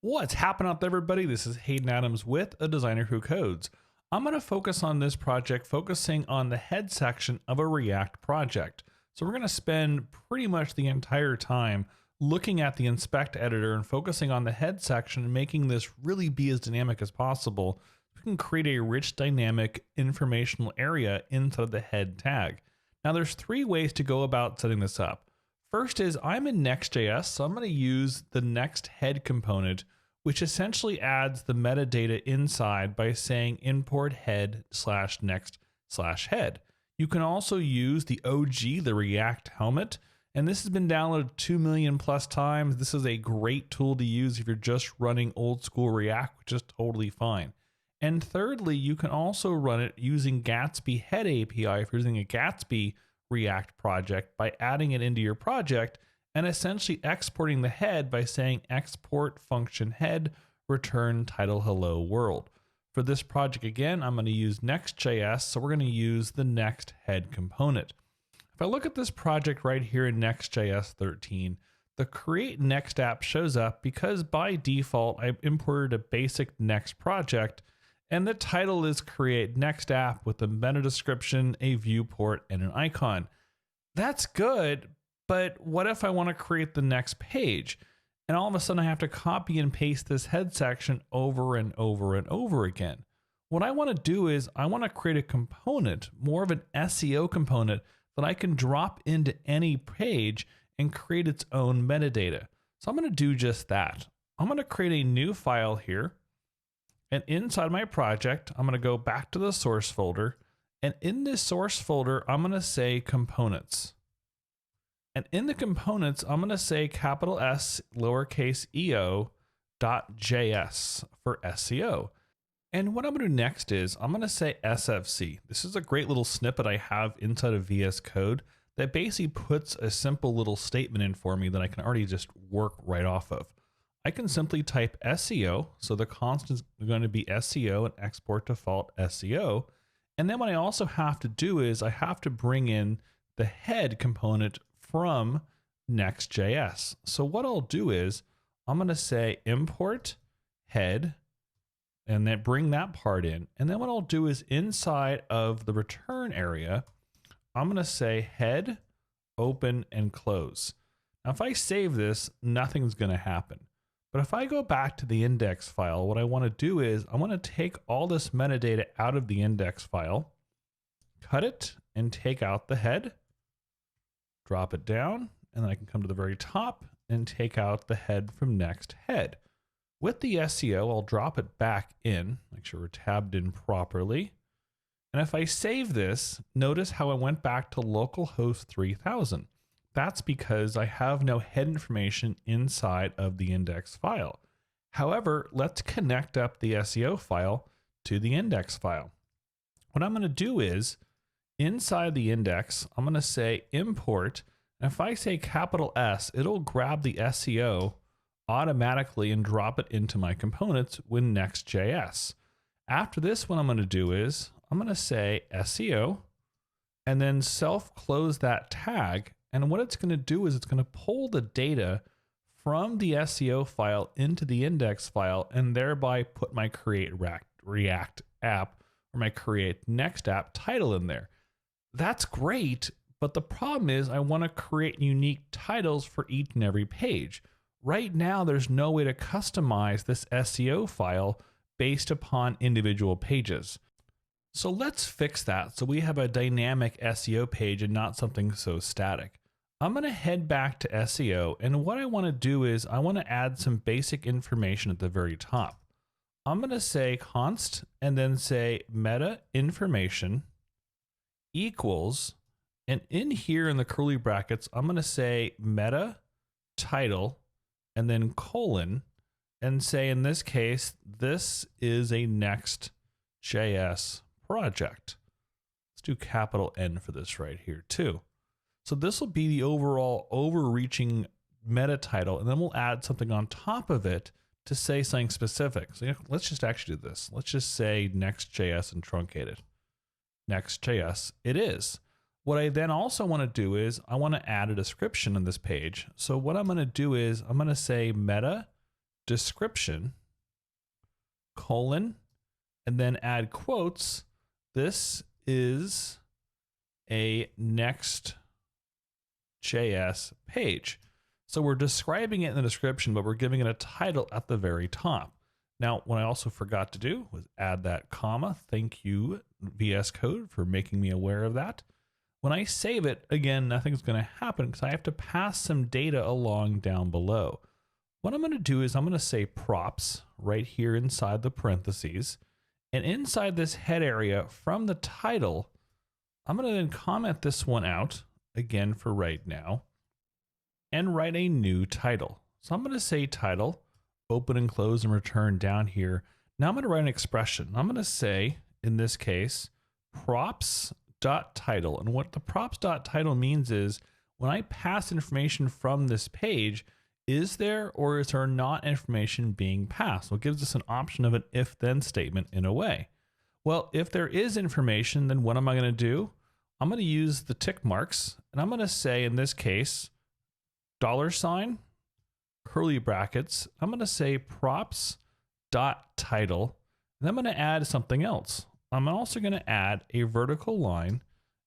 What's happening out there, everybody? This is Hayden Adams with A Designer Who Codes. I'm going to focus on this project, focusing on the head section of a React project. So we're going to spend pretty much the entire time looking at the inspect editor and focusing on the head section and making this really be as dynamic as possible. We can create a rich, dynamic informational area inside of the head tag. Now there's three ways to go about setting this up. First is I'm in Next.js, so I'm going to use the next head component, which essentially adds the metadata inside by saying import head / next / head. You can also use the OG, the React helmet, and this has been downloaded 2 million plus times. This is a great tool to use if you're just running old school React, which is totally fine. And thirdly, you can also run it using Gatsby head API if you're using a Gatsby React project by adding it into your project and essentially exporting the head by saying export function head return title hello world. For this project, again, I'm going to use Next.js, so we're going to use the next head component. If I look at this project right here in Next.js 13, the create next app shows up because by default I imported a basic next project, and the title is create next app with a meta description, a viewport, and an icon. That's good, but what if I want to create the next page? And all of a sudden I have to copy and paste this head section over and over and over again. What I want to do is I want to create a component, more of an SEO component, that I can drop into any page and create its own metadata. So I'm going to do just that. I'm going to create a new file here. And inside my project, I'm going to go back to the source folder. And in this source folder, I'm going to say components. And in the components, I'm going to say capital S, lowercase eo, .js for SEO. And what I'm going to do next is I'm going to say SFC. This is a great little snippet I have inside of VS Code that basically puts a simple little statement in for me that I can already just work right off of. I can simply type SEO, so the constant is going to be SEO and export default SEO. And then what I also have to do is I have to bring in the head component from Next.js. So what I'll do is I'm going to say import head and then bring that part in. And then what I'll do is inside of the return area, I'm going to say head, open, and close. Now, if I save this, nothing's going to happen. But if I go back to the index file, what I want to do is I want to take all this metadata out of the index file, cut it, and take out the head, drop it down, and then I can come to the very top and take out the head from next head. With the SEO, I'll drop it back in, make sure we're tabbed in properly. And if I save this, notice how I went back to localhost 3000. That's because I have no head information inside of the index file. However, let's connect up the SEO file to the index file. What I'm going to do is inside the index, I'm going to say import. And if I say capital S, it'll grab the SEO automatically and drop it into my components with Next.js. After this, what I'm going to do is I'm going to say SEO and then self-close that tag. And what it's going to do is it's going to pull the data from the SEO file into the index file and thereby put my create React app or my create next app title in there. That's great, but the problem is I want to create unique titles for each and every page. Right now, there's no way to customize this SEO file based upon individual pages. So let's fix that so we have a dynamic SEO page and not something so static. I'm going to head back to SEO, and what I want to do is I want to add some basic information at the very top. I'm going to say const and then say meta information equals, and in here in the curly brackets, I'm going to say meta title and then colon and say in this case, this is a Next.js project. Let's do capital N for this right here too. So this will be the overall overreaching meta title, and then we'll add something on top of it to say something specific. So let's just actually do this. Let's just say Next.js and truncate it. Next.js it is. What I then also want to do is I want to add a description on this page. So what I'm going to do is I'm going to say meta description, colon, and then add quotes. This is a Next.js page. So we're describing it in the description, but we're giving it a title at the very top. Now, what I also forgot to do was add that comma. Thank you, VS Code, for making me aware of that. When I save it, again, nothing's going to happen because I have to pass some data along down below. What I'm going to do is I'm going to say props right here inside the parentheses. And inside this head area from the title, I'm going to then comment this one out again for right now and write a new title. So I'm going to say title, open and close and return down here. Now I'm going to write an expression. I'm going to say, in this case, props.title. And what the props.title means is when I pass information from this page, is there or is there not information being passed? So it gives us an option of an if-then statement in a way. Well, if there is information, then what am I going to do? I'm going to use the tick marks and I'm going to say, in this case, $, curly brackets. I'm going to say props.title, and I'm going to add something else. I'm also going to add a vertical line,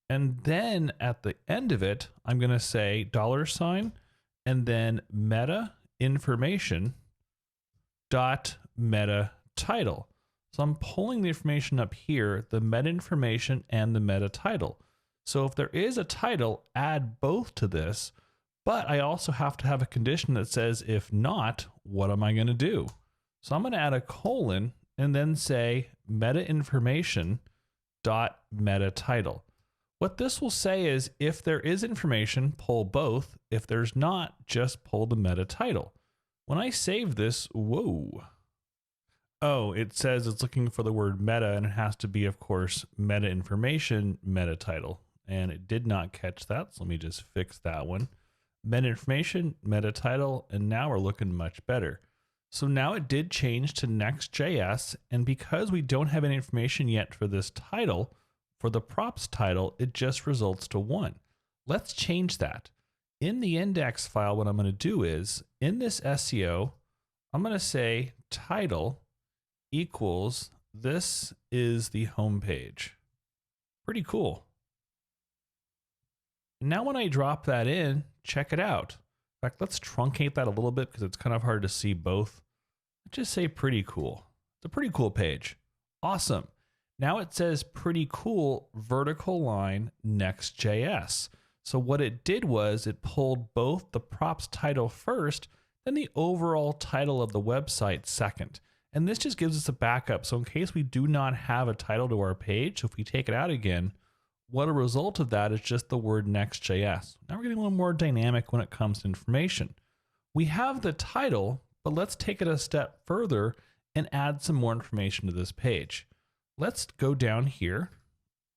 and then at the end of it, I'm going to say $, and then meta information dot meta title. So I'm pulling the information up here, the meta information and the meta title. So if there is a title, add both to this, but I also have to have a condition that says, if not, what am I going to do? So I'm going to add a colon and then say meta information dot meta title. What this will say is if there is information, pull both. If there's not, just pull the meta title. When I save this, whoa. Oh, it says it's looking for the word meta, and it has to be, of course, meta information, meta title. And it did not catch that, so let me just fix that one. Meta information, meta title, and now we're looking much better. So now it did change to Next.js, and because we don't have any information yet for this title, for the props title, it just results to 1. Let's change that. In the index file, what I'm going to do is, in this SEO, I'm going to say title equals, this is the home page. Pretty cool. Now when I drop that in, check it out. In fact, let's truncate that a little bit because it's kind of hard to see both. Just say pretty cool. It's a pretty cool page. Awesome. Now it says pretty cool vertical line Next.js. So what it did was it pulled both the props title first, then the overall title of the website second. And this just gives us a backup. So in case we do not have a title to our page, so if we take it out again, what a result of that is just the word Next.js. Now we're getting a little more dynamic when it comes to information. We have the title, but let's take it a step further and add some more information to this page. Let's go down here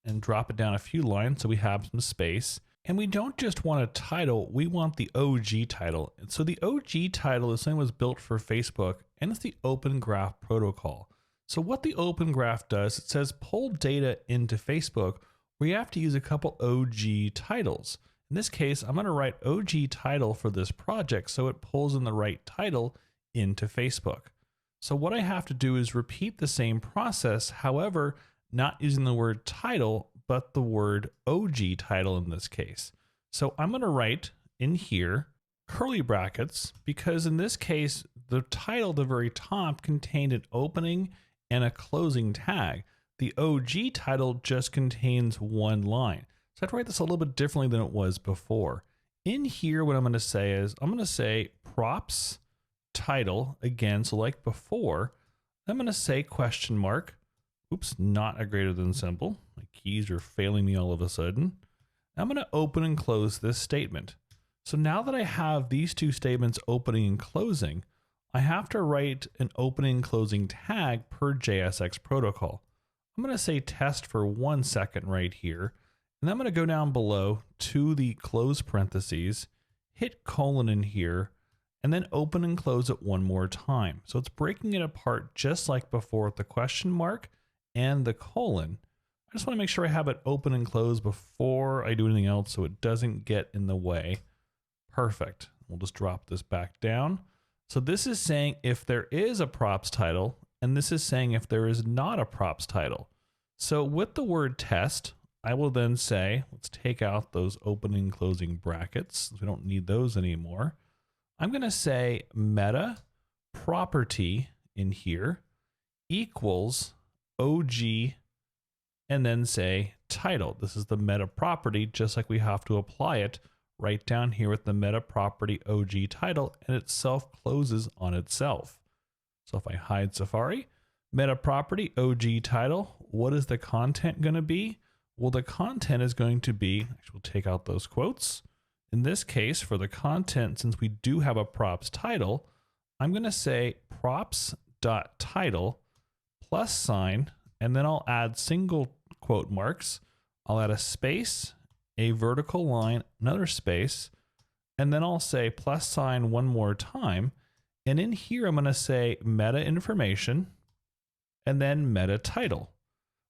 and drop it down a few lines so we have some space. And we don't just want a title, we want the OG title. And so the OG title is something that was built for Facebook, and it's the Open Graph protocol. So what the Open Graph does, it says pull data into Facebook, where you have to use a couple OG titles. In this case, I'm going to write OG title for this project so it pulls in the right title into Facebook. So what I have to do is repeat the same process, however, not using the word title, but the word OG title in this case. So I'm going to write in here curly brackets, because in this case, the title at the very top contained an opening and a closing tag. The OG title just contains one line. So I have to write this a little bit differently than it was before. In here, what I'm going to say is I'm going to say props title again. So like before, I'm going to say question mark. Oops, not a greater than symbol. My keys are failing me all of a sudden. I'm going to open and close this statement. So now that I have these two statements opening and closing, I have to write an opening and closing tag per JSX protocol. I'm going to say test for 1 second right here. And I'm going to go down below to the close parentheses, hit colon in here, and then open and close it one more time. So it's breaking it apart just like before with the question mark and the colon. I just want to make sure I have it open and close before I do anything else so it doesn't get in the way. Perfect. We'll just drop this back down. So this is saying if there is a props title, and this is saying if there is not a props title. So with the word test, I will then say, let's take out those opening and closing brackets. We don't need those anymore. I'm going to say meta property in here equals OG and then say title. This is the meta property, just like we have to apply it right down here with the meta property OG title, and it self closes on itself. So if I hide Safari, meta property OG title, what is the content going to be? Well, the content is going to be, actually we'll take out those quotes. In this case, for the content, since we do have a props title, I'm going to say props.title plus sign, and then I'll add single quote marks. I'll add a space, a vertical line, another space, and then I'll say plus sign one more time. And in here, I'm going to say meta information and then meta title.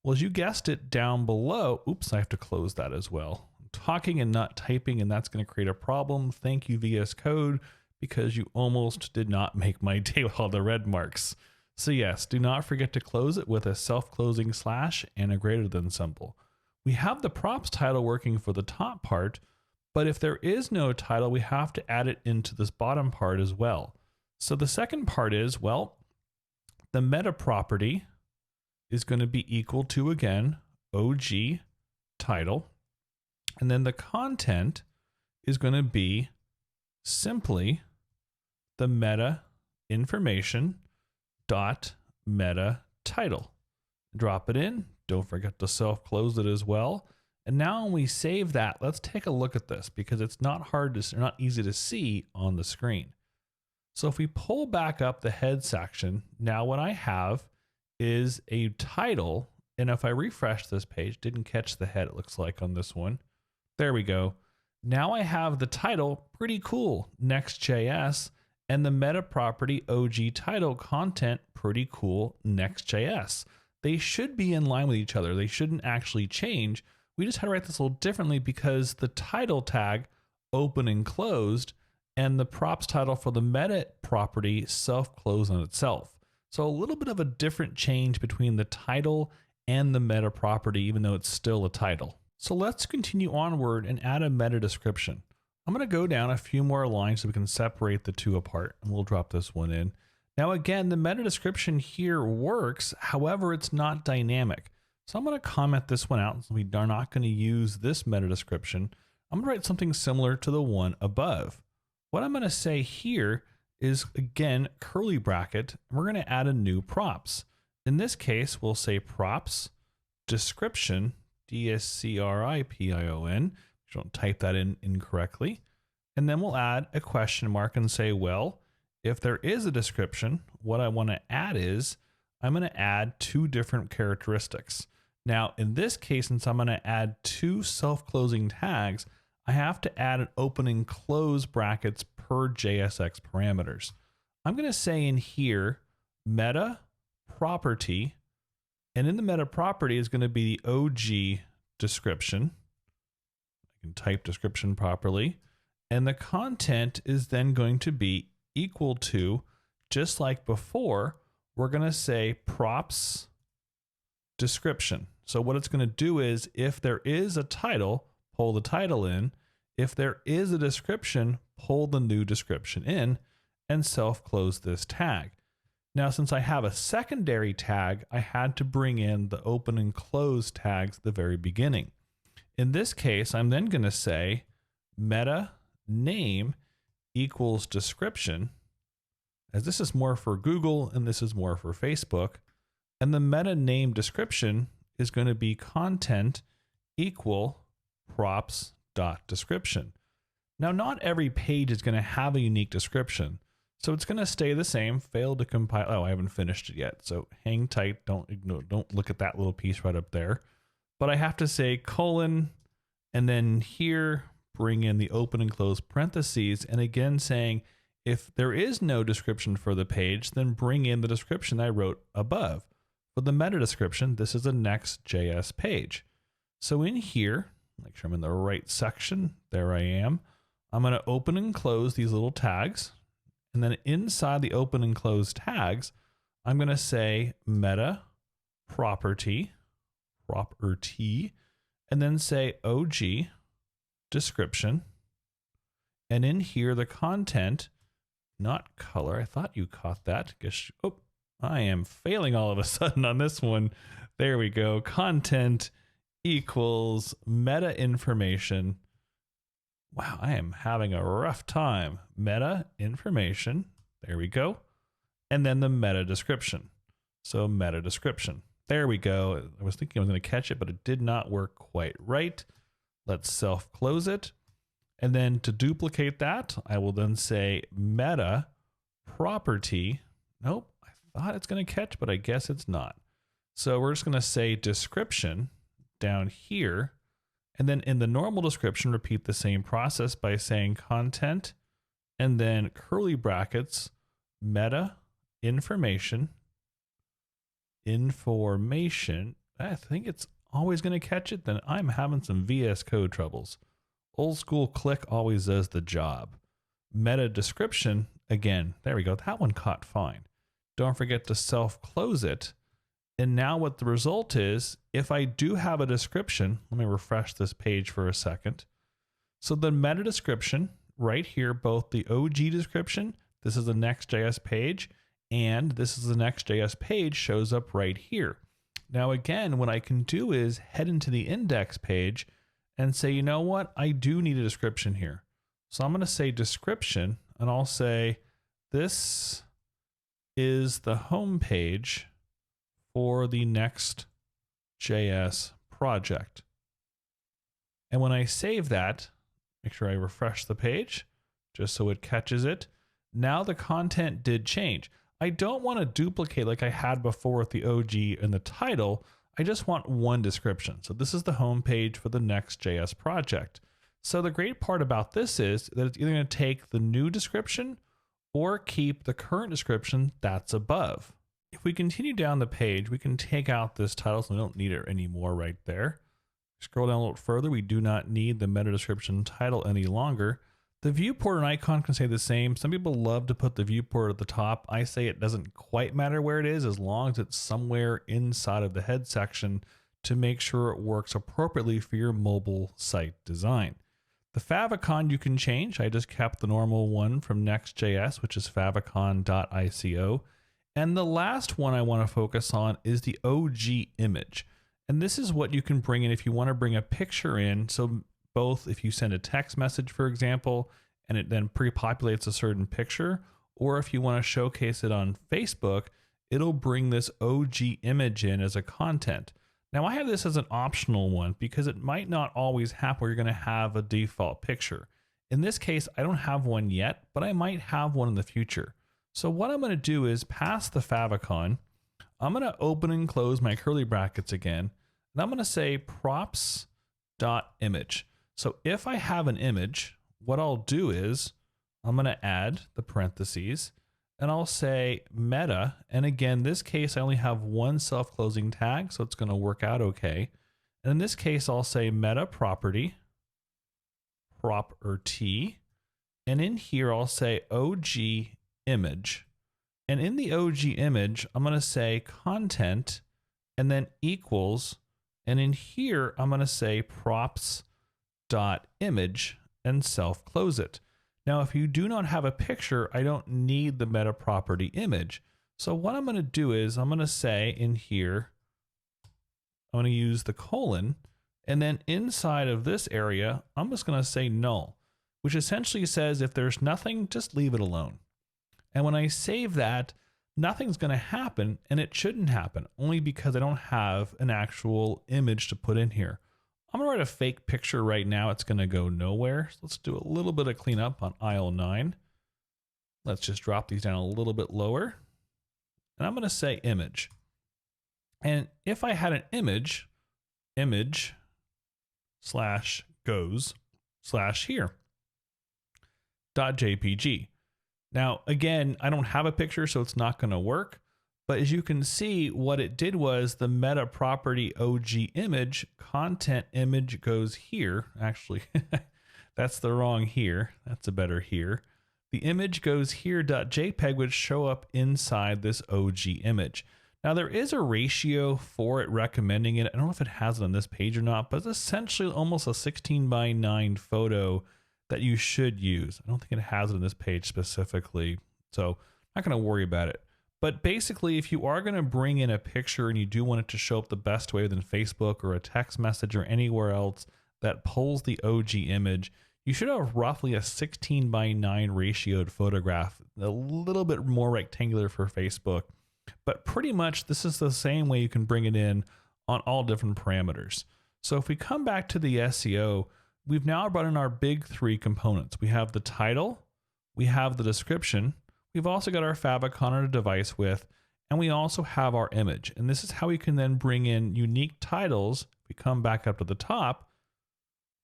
Well, as you guessed it down below, oops, I have to close that as well. I'm talking and not typing, and that's going to create a problem. Thank you, VS Code, because you almost did not make my day with all the red marks. So yes, do not forget to close it with a self-closing slash and a greater than symbol. We have the props title working for the top part, but if there is no title, we have to add it into this bottom part as well. So the second part is, well, the meta property is going to be equal to, again, OG title. And then the content is going to be simply the meta information dot meta title. Drop it in. Don't forget to self-close it as well. And now when we save that, let's take a look at this because it's not hard to, or not easy to see on the screen. So if we pull back up the head section, now what I have is a title. And if I refresh this page, didn't catch the head, it looks like on this one. There we go. Now I have the title, pretty cool, Next.js, and the meta property OG title content, pretty cool, Next.js. They should be in line with each other. They shouldn't actually change. We just had to write this a little differently because the title tag open and closed and the props title for the meta property self-closed on itself. So a little bit of a different change between the title and the meta property, even though it's still a title. So let's continue onward and add a meta description. I'm going to go down a few more lines so we can separate the two apart, and we'll drop this one in. Now again, the meta description here works, however, it's not dynamic. So I'm going to comment this one out. So we are not going to use this meta description. I'm going to write something similar to the one above. What I'm going to say here is, again, curly bracket, and we're going to add a new props. In this case, we'll say props description, DSCRIPION. Don't type that in incorrectly. And then we'll add a question mark and say, well, if there is a description, what I want to add is I'm going to add two different characteristics. Now, in this case, since I'm going to add two self-closing tags, I have to add an open and close brackets per JSX parameters. I'm going to say in here, meta property, and in the meta property is going to be the OG description. I can type description properly. And the content is then going to be equal to, just like before, we're going to say props description. So what it's going to do is if there is a title, pull the title in. If there is a description, pull the new description in and self-close this tag. Now, since I have a secondary tag, I had to bring in the open and close tags at the very beginning. In this case, I'm then going to say meta name equals description, as this is more for Google and this is more for Facebook. And the meta name description is going to be content equal props.description. Now, not every page is going to have a unique description, so it's going to stay the same. Failed to compile. Oh, I haven't finished it yet. So hang tight. Don't ignore. Don't look at that little piece right up there. But I have to say colon, and then here bring in the open and close parentheses, and again saying if there is no description for the page, then bring in the description I wrote above. For the meta description, this is a Next.js page. So in here, make sure I'm in the right section. There I am. I'm going to open and close these little tags. And then inside the open and close tags, I'm going to say meta property, and then say OG description. And in here, the content, not color. I thought you caught that. Guess, oh, I am failing all of a sudden on this one. There we go. Content equals meta information. Wow, I am having a rough time. Meta information. There we go. And then the meta description. So meta description. There we go. I was thinking I was going to catch it, but it did not work quite right. Let's self-close it. And then to duplicate that, I will then say meta property. Nope, I thought it's going to catch, but I guess it's not. So we're just going to say description down here. And then in the normal description, repeat the same process by saying content and then curly brackets, meta information. I think it's always going to catch it. Then I'm having some VS Code troubles. Old school click always does the job. Meta description, again, there we go. That one caught fine. Don't forget to self-close it. And now what the result is, if I do have a description, let me refresh this page for a second. So the meta description right here, both the OG description, this is the Next.js page, and this is the Next.js page shows up right here. Now again, what I can do is head into the index page and say, you know what? I do need a description here. So I'm going to say description, and I'll say this is the home page for the Next.js project. And when I save that, make sure I refresh the page just so it catches it. Now the content did change. I don't want to duplicate like I had before with the OG and the title. I just want one description. So this is the home page for the Next.js project. So the great part about this is that it's either going to take the new description or keep the current description that's above. If we continue down the page, we can take out this title, so we don't need it anymore right there. Scroll down a little further. We do not need the meta description title any longer. The viewport and icon can stay the same. Some people love to put the viewport at the top. I say it doesn't quite matter where it is as long as it's somewhere inside of the head section to make sure it works appropriately for your mobile site design. The favicon you can change. I just kept the normal one from Next.js, which is favicon.ico. And the last one I want to focus on is the OG image. And this is what you can bring in if you want to bring a picture in. So both if you send a text message, for example, and it then pre-populates a certain picture, or if you want to showcase it on Facebook, it'll bring this OG image in as a content. Now I have this as an optional one because it might not always happen where you're going to have a default picture. In this case, I don't have one yet, but I might have one in the future. So what I'm going to do is pass the favicon. I'm going to open and close my curly brackets again, and I'm going to say props.image. So if I have an image, what I'll do is I'm going to add the parentheses, and I'll say meta. And again, this case, I only have one self-closing tag, so it's going to work out okay. And in this case, I'll say meta property, and in here, I'll say OG image. And in the OG image, I'm going to say content and then equals. And in here, I'm going to say props.image and self-close it. Now, if you do not have a picture, I don't need the meta property image. So what I'm going to do is I'm going to say in here, I'm going to use the colon, and then inside of this area, I'm just going to say null, which essentially says if there's nothing, just leave it alone. And when I save that, nothing's going to happen, and it shouldn't happen only because I don't have an actual image to put in here. I'm going to write a fake picture right now. It's going to go nowhere. So let's do a little bit of cleanup on aisle 9. Let's just drop these down a little bit lower. And I'm going to say image. And if I had an image /goes/here .jpg. Now, again, I don't have a picture, so it's not going to work. But as you can see, what it did was the meta property OG image, content image goes here. Actually, that's the wrong here. That's a better here. the image goes here .jpeg would show up inside this OG image. Now there is a ratio for it recommending it. I don't know if it has it on this page or not, but it's essentially almost a 16:9 photo that you should use. I don't think it has it on this page specifically, so I'm not going to worry about it. But basically, if you are going to bring in a picture and you do want it to show up the best way within Facebook or a text message or anywhere else that pulls the OG image, you should have roughly a 16:9 ratioed photograph, a little bit more rectangular for Facebook. But pretty much this is the same way you can bring it in on all different parameters. So if we come back to the SEO, we've now brought in our big three components. We have the title, we have the description, we've also got our favicon or device width, and we also have our image. And this is how we can then bring in unique titles. If we come back up to the top,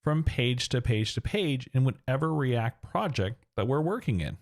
from page to page to page in whatever React project that we're working in.